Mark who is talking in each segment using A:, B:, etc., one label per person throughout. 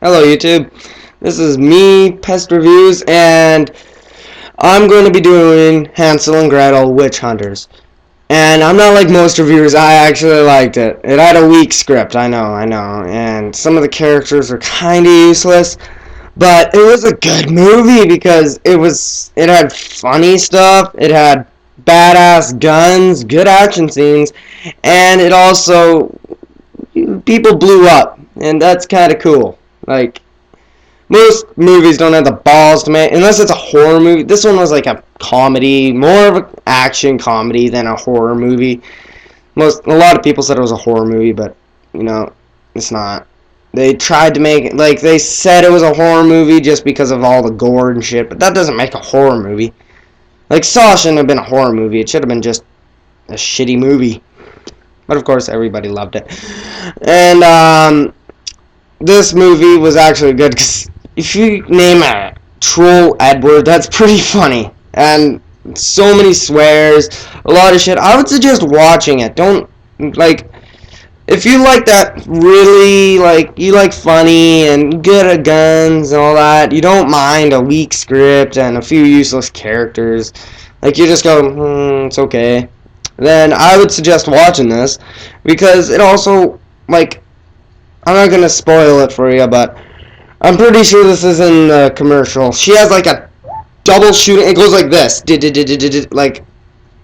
A: Hello YouTube, this is me, Pest Reviews, and I'm going to be doing Hansel and Gretel Witch Hunters. And I'm not like most reviewers, I actually liked it. It had a weak script, I know, and some of the characters are kinda useless, but it was a good movie because it had funny stuff, it had badass guns, good action scenes, and it also, people blew up, and that's kinda cool. Like, most movies don't have the balls to make, unless it's a horror movie. This one was like a comedy, more of an action comedy than a horror movie. A lot of people said it was a horror movie, but it's not. They tried to make it like they said it was a horror movie just because of all the gore and shit, but that doesn't make a horror movie. Like Saw shouldn't have been a horror movie. It should have been just a shitty movie. But of course, everybody loved it. And this movie was actually good because if you name a troll Edward, that's pretty funny. And so many swears, a lot of shit. I would suggest watching it. Don't, like, if you like that really, like, you like funny and good at guns and all that, you don't mind a weak script and a few useless characters, like, you just go, it's okay, then I would suggest watching this, because it also, like, I'm not gonna spoil it for you, but I'm pretty sure this is in the commercial. She has like a double shooting. It goes like this, like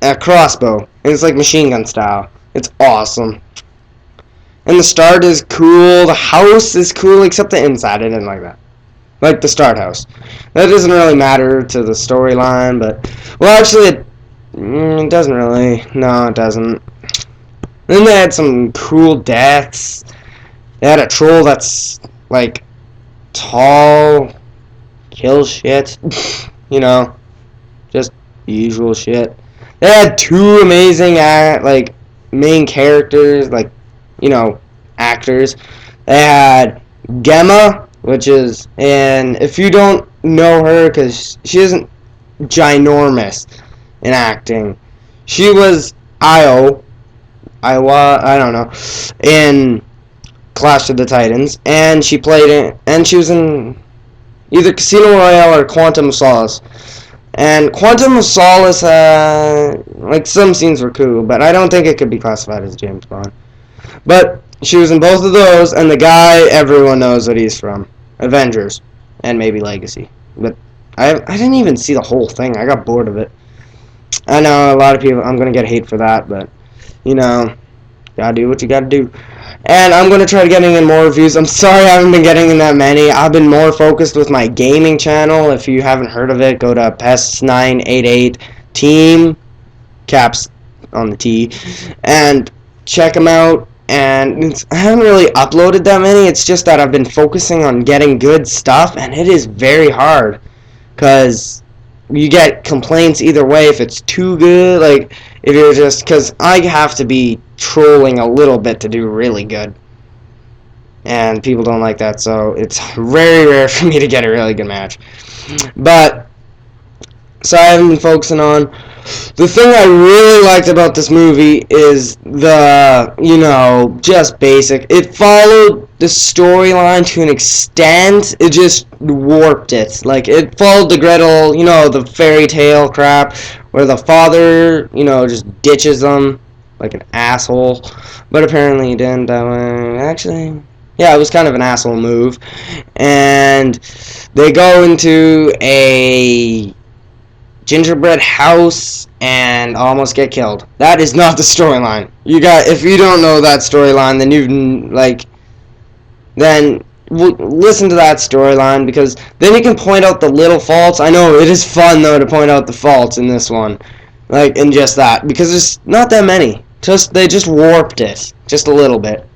A: a crossbow, and it's like machine gun style. It's awesome. And the start is cool. The house is cool, except the inside. I didn't like that. Like the start house. That doesn't really matter to the storyline, but well, actually, it doesn't really. No, it doesn't. Then they had some cool deaths. They had a troll that's like tall, kill shit, just usual shit. They had two amazing like main characters, like actors. They had Gemma, and if you don't know her, because she isn't ginormous in acting, she was Iowa, I don't know, in Clash of the Titans, and she played it, and she was in either Casino Royale or Quantum of Solace. And Quantum of Solace, like some scenes were cool, but I don't think it could be classified as James Bond. But she was in both of those, and the guy, everyone knows what he's from. Avengers, and maybe Legacy. But I didn't even see the whole thing. I got bored of it. I know a lot of people, I'm going to get hate for that, but, gotta do what you gotta do. And I'm going to try getting in more reviews. I'm sorry I haven't been getting in that many. I've been more focused with my gaming channel. If you haven't heard of it, go to Pest988 Team, caps on the T, and check them out. And I haven't really uploaded that many. It's just that I've been focusing on getting good stuff, and it is very hard. Because you get complaints either way if it's too good, like if you're just, because I have to be trolling a little bit to do really good, and people don't like that, so it's very rare for me to get a really good match. But so I haven't been focusing on. The thing I really liked about this movie is the, just basic. It followed the storyline to an extent. It just warped it. Like, it followed the Gretel, the fairy tale crap, where the father, just ditches them like an asshole. But apparently he didn't that way. Actually, yeah, it was kind of an asshole move. And they go into a gingerbread house and almost get killed. That is not the storyline. If you don't know that storyline, then listen to that storyline, because then you can point out the little faults. I know it is fun though to point out the faults in this one, like in just that, because there's not that many. They just warped it just a little bit.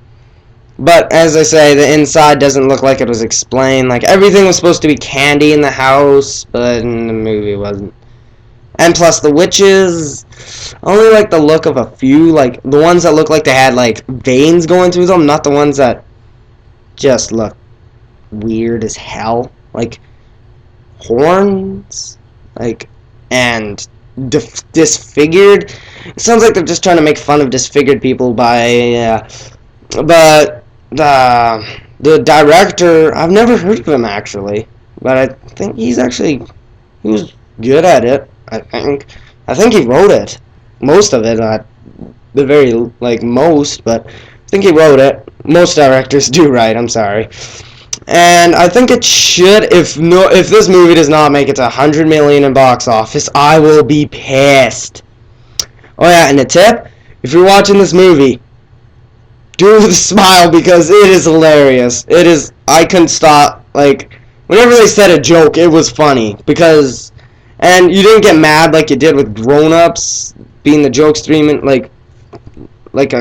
A: But as I say, the inside doesn't look like it was explained. Like, everything was supposed to be candy in the house, but in the movie it wasn't. And plus the witches, I only like the look of a few, like the ones that look like they had like veins going through them, not the ones that just look weird as hell, like horns, like, and disfigured. It sounds like they're just trying to make fun of disfigured people but The director, I've never heard of him actually, but I think he was good at it. I think he wrote it, most of it, the very like most, but I think he wrote it. Most directors do write. I'm sorry, and I think it should. If this movie does not make it to 100 million in box office, I will be pissed. Oh yeah, and a tip: if you're watching this movie, do the smile because it is hilarious. It is. I couldn't stop. Like whenever they said a joke, it was funny because, and you didn't get mad like you did with Grown Ups being the jokes 3 minutes like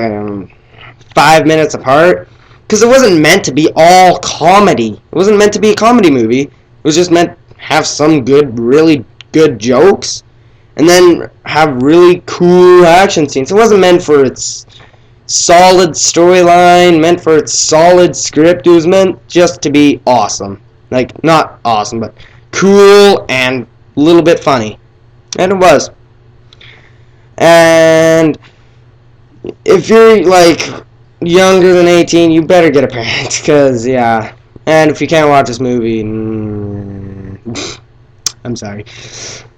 A: 5 minutes apart because it wasn't meant to be all comedy. It wasn't meant to be a comedy movie. It was just meant to have some really good jokes and then have really cool action scenes. It wasn't meant for its solid storyline, meant for its solid script. It was meant just to be awesome. Like, not awesome, but cool and a little bit funny. And it was. And if you're, like, younger than 18, you better get a parent, because, yeah. And if you can't watch this movie, I'm sorry.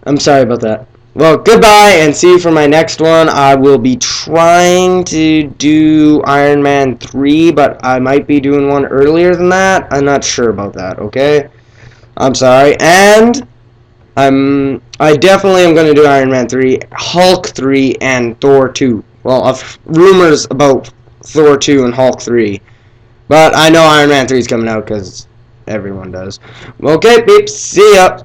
A: I'm sorry about that. Well, goodbye, and see you for my next one. I will be trying to do Iron Man 3, but I might be doing one earlier than that. I'm not sure about that, okay? I'm sorry. And I definitely am going to do Iron Man 3, Hulk 3, and Thor 2. Well, of rumors about Thor 2 and Hulk 3. But I know Iron Man 3 is coming out because everyone does. Okay, peeps, see ya.